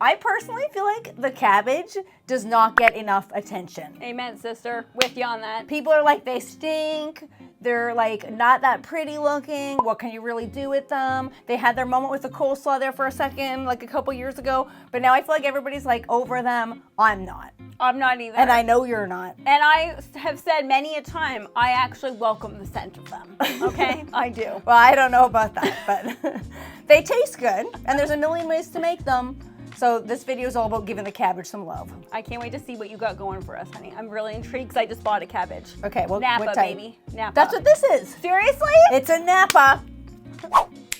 I personally feel like the cabbage does not get enough attention. Amen, sister. With you on that. People are like, they stink. They're like not that pretty looking. What can you really do with them? They had their moment with the coleslaw there for a second, like a couple years ago. But now I feel like everybody's like over them. I'm not. I'm not either. And I know you're not. And I have said many a time, I actually welcome the scent of them. Okay? I do. Well, I don't know about that, but they taste good. And there's a million ways to make them. So this video is all about giving the cabbage some love. I can't wait to see what you got going for us, honey. I'm really intrigued because I just bought a cabbage. Okay, well, Napa, what type? baby. Napa. That's what this is. Seriously? It's a Napa.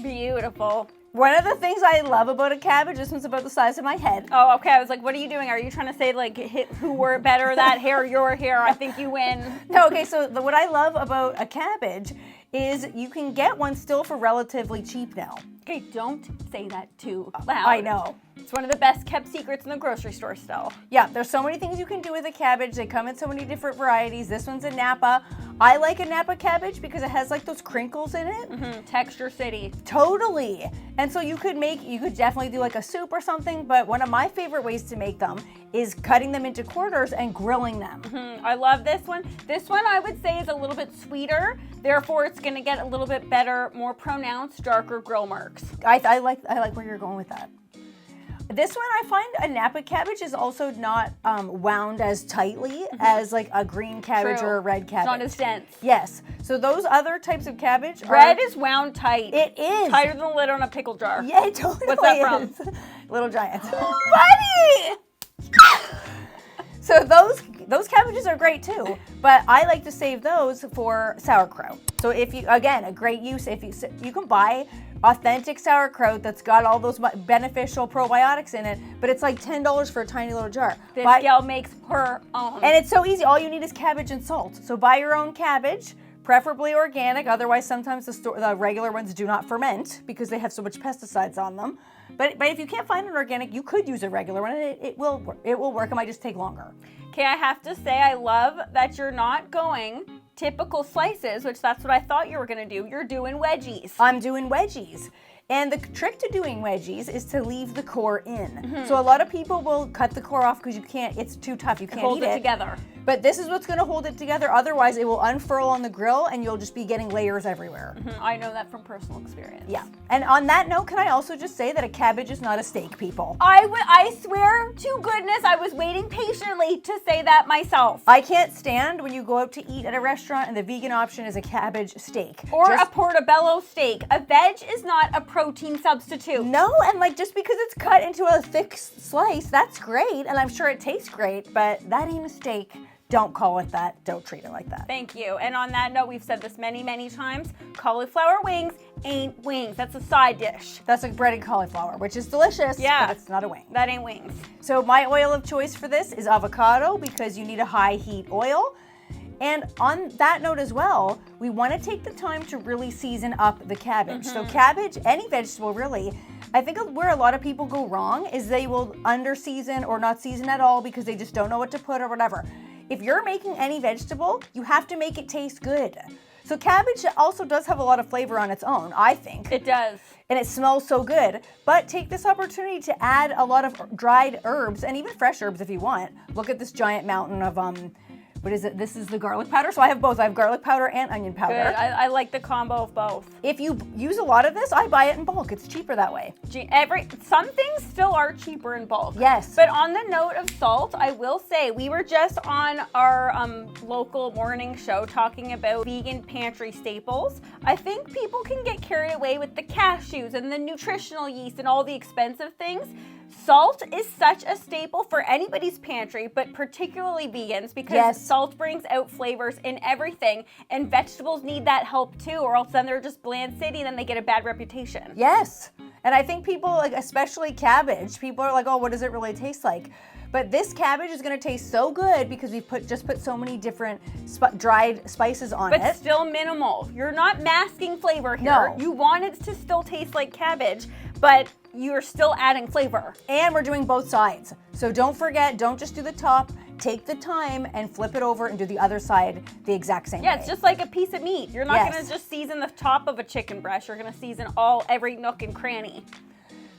Beautiful. One of the things I love about a cabbage, this one's about the size of my head. Oh, okay. I was like, what are you doing? Are you trying to say, like, hit who were better, that hair or your hair? I think you win. No, okay, so what I love about a cabbage is you can get one still for relatively cheap now. Okay, don't say that too loud. I know. It's one of the best kept secrets in the grocery store still. Yeah, there's so many things you can do with a cabbage. They come in so many different varieties. This one's a Napa. I like a Napa cabbage because it has like those crinkles in it. Mm-hmm. Texture city. Totally. And so you could definitely do like a soup or something, but one of my favorite ways to make them is cutting them into quarters and grilling them. Mm-hmm. I love this one. This one I would say is a little bit sweeter. Therefore, it's going to get a little bit better, more pronounced, darker grill marks. I like where you're going with that. This one, I find a Napa cabbage is also not wound as tightly as like a green cabbage or a red cabbage. It's not as dense. Yes. So those other types of cabbage Red is wound tight. It is. Tighter than the lid on a pickle jar. Yeah, it totally What's that from? is. Little Giants. Buddy! So those cabbages are great too, but I like to save those for sauerkraut. So if you, again, a great use, if you can buy authentic sauerkraut that's got all those beneficial probiotics in it, but it's like $10 for a tiny little jar. This gal makes her own. And it's so easy. All you need is cabbage and salt. So buy your own cabbage, preferably organic. Otherwise, sometimes the regular ones do not ferment because they have so much pesticides on them. But if you can't find an organic, you could use a regular one, and it will work. It might just take longer. Okay, I have to say I love that you're not going typical slices, which that's what I thought you were gonna do. You're doing wedgies. I'm doing wedgies. And the trick to doing wedgies is to leave the core in. Mm-hmm. So a lot of people will cut the core off because it's too tough. You can't hold eat it together. But this is what's gonna hold it together. Otherwise, it will unfurl on the grill and you'll just be getting layers everywhere. Mm-hmm. I know that from personal experience. Yeah. And on that note, can I also just say that a cabbage is not a steak, people? I swear to goodness, I was waiting patiently to say that myself. I can't stand when you go out to eat at a restaurant and the vegan option is a cabbage steak. Or a portobello steak. A veg is not a protein substitute. No, and like just because it's cut into a thick slice, that's great, and I'm sure it tastes great, but that ain't a steak. Don't call it that. Don't treat it like that. Thank you. And on that note, we've said this many, many times. Cauliflower wings ain't wings. That's a side dish. That's a breaded cauliflower, which is delicious, yeah, but it's not a wing. That ain't wings. So my oil of choice for this is avocado because you need a high heat oil. And on that note as well, we want to take the time to really season up the cabbage. Mm-hmm. So cabbage, any vegetable really, I think where a lot of people go wrong is they will under season or not season at all because they just don't know what to put or whatever. If you're making any vegetable, you have to make it taste good. So cabbage also does have a lot of flavor on its own, I think. It does. And it smells so good. But take this opportunity to add a lot of dried herbs and even fresh herbs if you want. Look at this giant mountain of what is it? This is the garlic powder. So I have both. I have garlic powder and onion powder. Good. I like the combo of both. If you use a lot of this, I buy it in bulk. It's cheaper that way. Some things still are cheaper in bulk. Yes. But on the note of salt, I will say we were just on our local morning show talking about vegan pantry staples. I think people can get carried away with the cashews and the nutritional yeast and all the expensive things. Salt is such a staple for anybody's pantry, but particularly vegans because salt brings out flavors in everything, and vegetables need that help too, or else then they're just bland city and then they get a bad reputation. Yes, and I think people, like especially cabbage, people are like, oh, what does it really taste like? But this cabbage is going to taste so good because we've just put so many different dried spices on it. But still minimal. You're not masking flavor here. No. You want it to still taste like cabbage, but you're still adding flavor. And we're doing both sides. So don't forget, don't just do the top. Take the time and flip it over and do the other side the exact same way. Yeah, it's just like a piece of meat. You're not going to just season the top of a chicken breast. You're going to season every nook and cranny.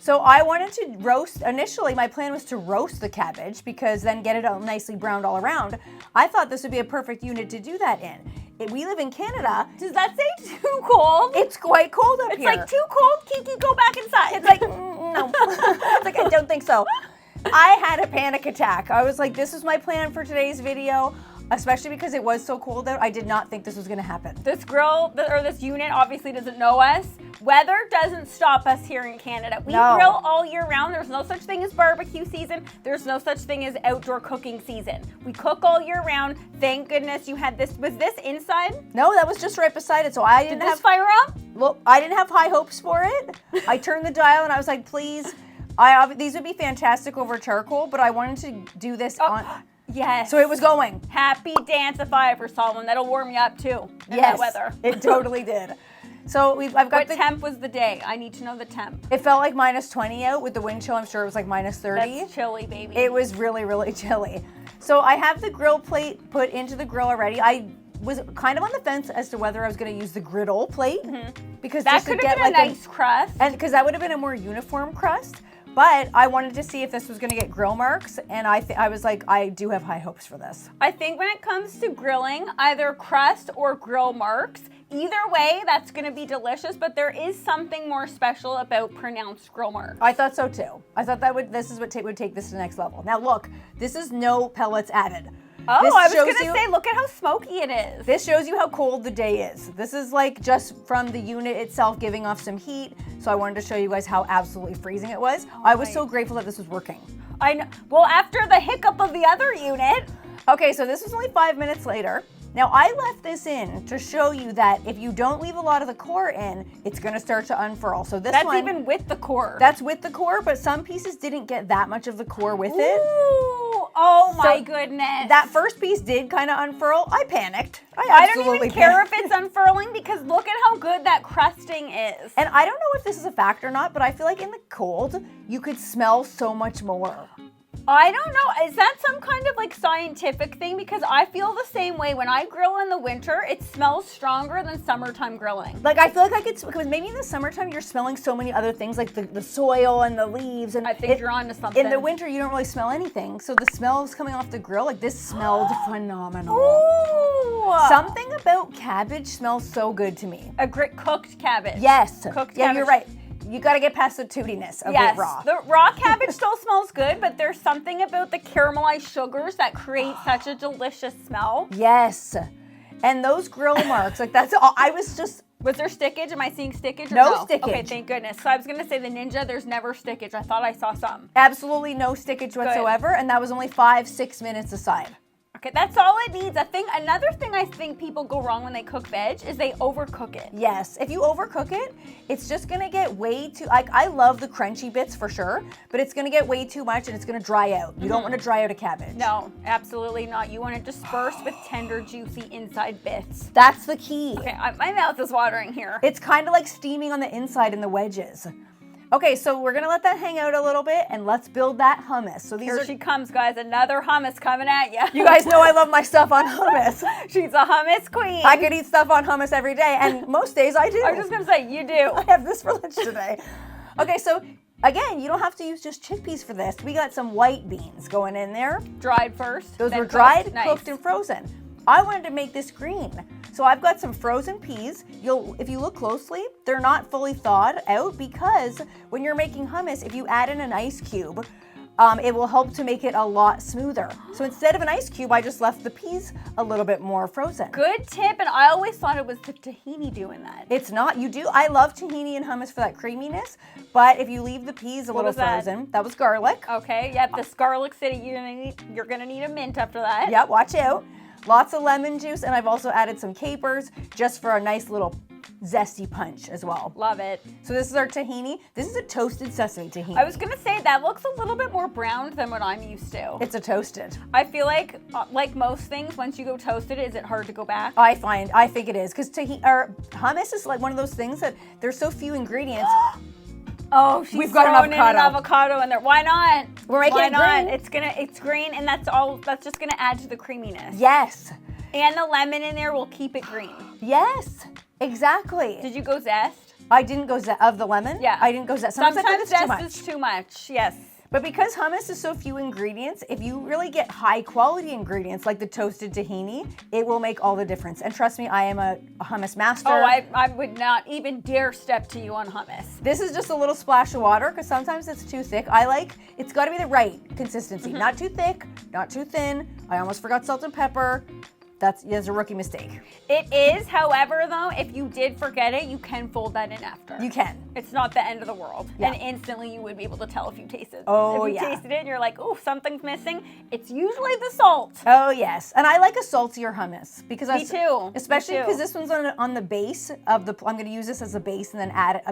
So I wanted to roast, initially my plan was to roast the cabbage because then get it all nicely browned all around. I thought this would be a perfect unit to do that in. We live in Canada. Does that say too cold? It's quite cold up here. It's like too cold, Kiki, go back inside. It's like, no. It's like, I don't think so. I had a panic attack. I was like, this is my plan for today's video, especially because it was so cold out. I did not think this was gonna happen. This this unit obviously doesn't know us. Weather doesn't stop us here in Canada. We grill all year round. There's no such thing as barbecue season. There's no such thing as outdoor cooking season. We cook all year round. Thank goodness you had this. Was this inside? No, that was just right beside it. So I didn't have fire up? Well, I didn't have high hopes for it. I turned the dial and I was like, please, these would be fantastic over charcoal, but I wanted to do this on. Yes. So it was going. Happy dance if I ever saw one. That'll warm you up too in that weather. It totally did. So I've got what temp was the day? I need to know the temp. It felt like -20 out with the wind chill. I'm sure it was like -30. That's chilly, baby. It was really, really chilly. So I have the grill plate put into the grill already. I was kind of on the fence as to whether I was going to use the griddle plate because that could have been a nice crust, and because that would have been a more uniform crust. But I wanted to see if this was going to get grill marks, and I was like, I do have high hopes for this. I think when it comes to grilling, either crust or grill marks, either way, that's going to be delicious, but there is something more special about pronounced grill marks. I thought so too. I thought this is what would take this to the next level. Now look, this is no pellets added. Oh, I was going to say, look at how smoky it is. This shows you how cold the day is. This is like just from the unit itself giving off some heat. So I wanted to show you guys how absolutely freezing it was. I was so grateful that this was working. I know. Well, after the hiccup of the other unit. Okay, so this was only 5 minutes later. Now I left this in to show you that if you don't leave a lot of the core in, it's gonna start to unfurl. So that's even with the core. That's with the core, but some pieces didn't get that much of the core with it. Ooh, oh my goodness. That first piece did kind of unfurl. I panicked. I don't even care if it's unfurling because look at how good that crusting is. And I don't know if this is a fact or not, but I feel like in the cold, you could smell so much more. I don't know. Is that some kind of like scientific thing? Because I feel the same way. When I grill in the winter, it smells stronger than summertime grilling. Like I feel like it's because maybe in the summertime you're smelling so many other things like the soil and the leaves. And I think you're onto something. In the winter, you don't really smell anything. So the smells coming off the grill, like this smelled phenomenal. Ooh. Something about cabbage smells so good to me. Cooked cabbage. Yes. Cooked cabbage. Yeah, you're right. You got to get past the tootiness of it raw. The raw cabbage still smells good, but there's something about the caramelized sugars that create such a delicious smell. Yes. And those grill marks, like that's all. Was there stickage? Am I seeing stickage? Or no stickage. Okay, thank goodness. So I was going to say the Ninja, there's never stickage. I thought I saw some. Absolutely no stickage whatsoever. Good. And that was only 5-6 minutes aside. Okay, that's all it needs. Another thing I think people go wrong when they cook veg is they overcook it. Yes, if you overcook it, it's just gonna get way too, like I love the crunchy bits for sure, but it's gonna get way too much and it's gonna dry out. You don't wanna dry out a cabbage. No, absolutely not. You want it dispersed with tender, juicy inside bits. That's the key. Okay, my mouth is watering here. It's kind of like steaming on the inside in the wedges. Okay, so we're gonna let that hang out a little bit and let's build that hummus. So Here she comes, guys. Another hummus coming at you. You guys know I love my stuff on hummus. She's a hummus queen. I could eat stuff on hummus every day, and most days I do. I was just gonna say, you do. I have this for lunch today. Okay, so again, you don't have to use just chickpeas for this. We got some white beans going in there. Dried first. Those were dried, cooked, and frozen. I wanted to make this green. So I've got some frozen peas. If you look closely, they're not fully thawed out because when you're making hummus, if you add in an ice cube, it will help to make it a lot smoother. So instead of an ice cube, I just left the peas a little bit more frozen. Good tip, and I always thought it was the tahini doing that. It's not. You do. I love tahini and hummus for that creaminess, but if you leave the peas a little frozen, that was garlic. Okay, yep, this garlic city, you're gonna need a mint after that. Yep, watch out. Lots of lemon juice, and I've also added some capers just for a nice little zesty punch as well. Love it. So this is our tahini. This is a toasted sesame tahini. I was gonna say that looks a little bit more browned than what I'm used to. It's a toasted. I feel like most things, once you go toasted, is it hard to go back? I think it is, because hummus is like one of those things that there's so few ingredients. Oh, she's throwing in an avocado in there. Why not? We're making it green. It's green, and that's just gonna add to the creaminess. Yes. And the lemon in there will keep it green. Yes, exactly. Did you go zest? I didn't go of the lemon. Yeah. I didn't go zest. Sometimes I think it's too much. Zest is too much. Yes. But because hummus is so few ingredients, if you really get high quality ingredients like the toasted tahini, it will make all the difference. And trust me, I am a hummus master. Oh, I would not even dare step to you on hummus. This is just a little splash of water because sometimes it's too thick. It's got to be the right consistency. Not too thick, not too thin. I almost forgot salt and pepper. That's a rookie mistake. It is, however, though, if you did forget it, you can fold that in after. You can. It's not the end of the world. Yeah. And instantly you would be able to tell if you tasted it. Oh, if you yeah. tasted it and you're like, ooh, something's missing, it's usually the salt. Oh, yes. And I like a saltier hummus because Me too. Especially Me too. because this one's on the base of the, I'm going to use this as a base and then add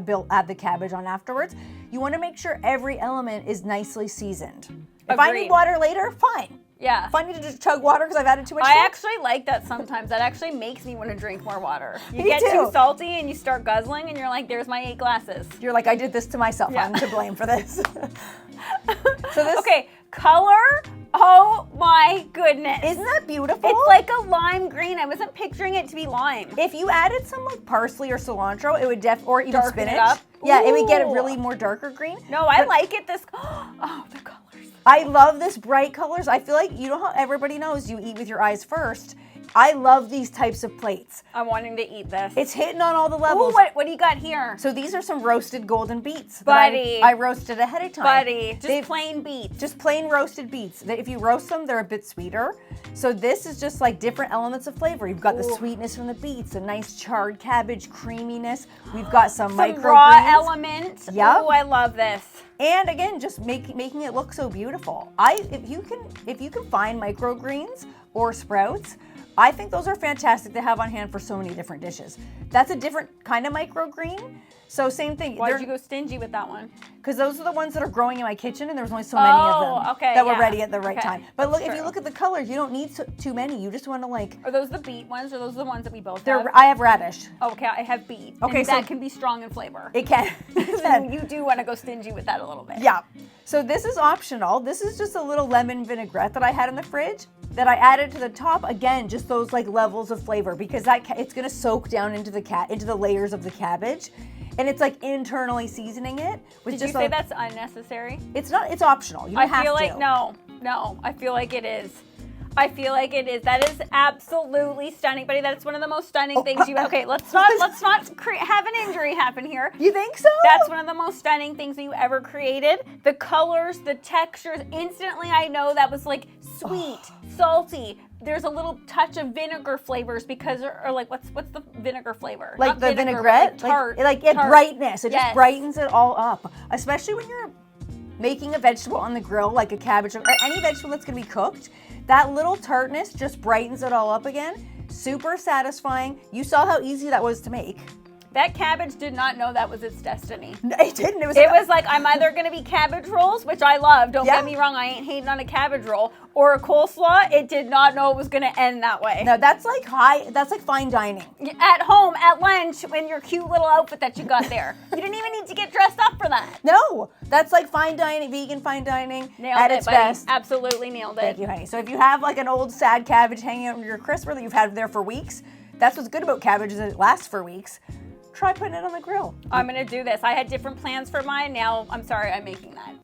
the cabbage on afterwards. You want to make sure every element is nicely seasoned. If I need water later, fine. Yeah. If I need to just chug water because I've added too much I salt. actually like that sometimes. That actually makes me want to drink more water. You Me get too. too salty and you start guzzling and you're like, there's my 8 glasses. You're like, I did this to myself. Yeah. I'm to blame for this. So this, Okay, color. Oh my goodness. isn't that beautiful? It's like a lime green. I wasn't picturing it to be lime. If you added some like parsley or cilantro, it would or even Darken spinach. it up? Yeah, it would get a Ooh. really more darker green. No, I like it this. Oh, the colors. I love this bright colors. I feel like, you know how everybody knows you eat with your eyes first. I love these types of plates. I'm wanting to eat this. It's hitting on all the Ooh, levels. what do you got here? So these are some roasted golden beets. that Buddy. I roasted ahead of time. Buddy, just They've- plain beets. Just plain roasted beets. If you roast them, they're a bit sweeter. So this is just like different elements of flavor. You've got the Ooh. sweetness from the beets, a nice charred cabbage creaminess. We've got some Some microgreens. raw element. Yep. Oh, I love this. And again, just making it look so beautiful. If you can find microgreens or sprouts, I think those are fantastic to have on hand for so many different dishes. That's a different kind of microgreen. So same thing. Why did you go stingy with that one? Because those are the ones that are growing in my kitchen, and there's only so many of them okay, that were yeah. ready at the right Okay, time. But look, that's if you true. look at the colors, you don't need too many. You just want to like. Are those the beet ones, or those the ones that we both have? I have radish. Okay, I have beet. Okay, and so- that can be strong in flavor. It can. So you do want to go stingy with that a little bit. Yeah. So this is optional. This is just a little lemon vinaigrette that I had in the fridge that I added to the top. Again, just those like levels of flavor because it's going to soak down into the layers of the cabbage, and it's like internally seasoning it with Did just you say like, that's unnecessary? it's not. It's optional. You don't have I feel to. like no. I feel like it is. I feel like it is. That is absolutely stunning, buddy. That's one of the most stunning things you. Okay, let's not have an injury happen here. You think so? That's one of the most stunning things that you ever created. The colors, the textures. Instantly, I know that was like sweet, salty. There's a little touch of vinegar flavors because, or like, what's the vinegar flavor? Like Not the vinegar, vinaigrette, but tart. like Tart. brightness. It Yes. just brightens it all up, especially when you're making a vegetable on the grill, like a cabbage or any vegetable that's gonna be cooked. That little tartness just brightens it all up again. Super satisfying. You saw how easy that was to make. That cabbage did not know that was its destiny. It didn't. It was like, I'm either going to be cabbage rolls, which I love. Don't Yeah. get me wrong. I ain't hating on a cabbage roll. Or a coleslaw. It did not know it was going to end that way. No, that's like fine dining. At home, at lunch, in your cute little outfit that you got there. You didn't even need to get dressed up for that. No, that's like fine dining, vegan fine dining Nailed at it, its buddy. best. Absolutely nailed it. Thank you, honey. So if you have like an old sad cabbage hanging out in your crisper that you've had there for weeks, that's what's good about cabbage is that it lasts for weeks. Try putting it on the grill. I'm going to do this. I had different plans for mine. Now, I'm sorry, I'm making that.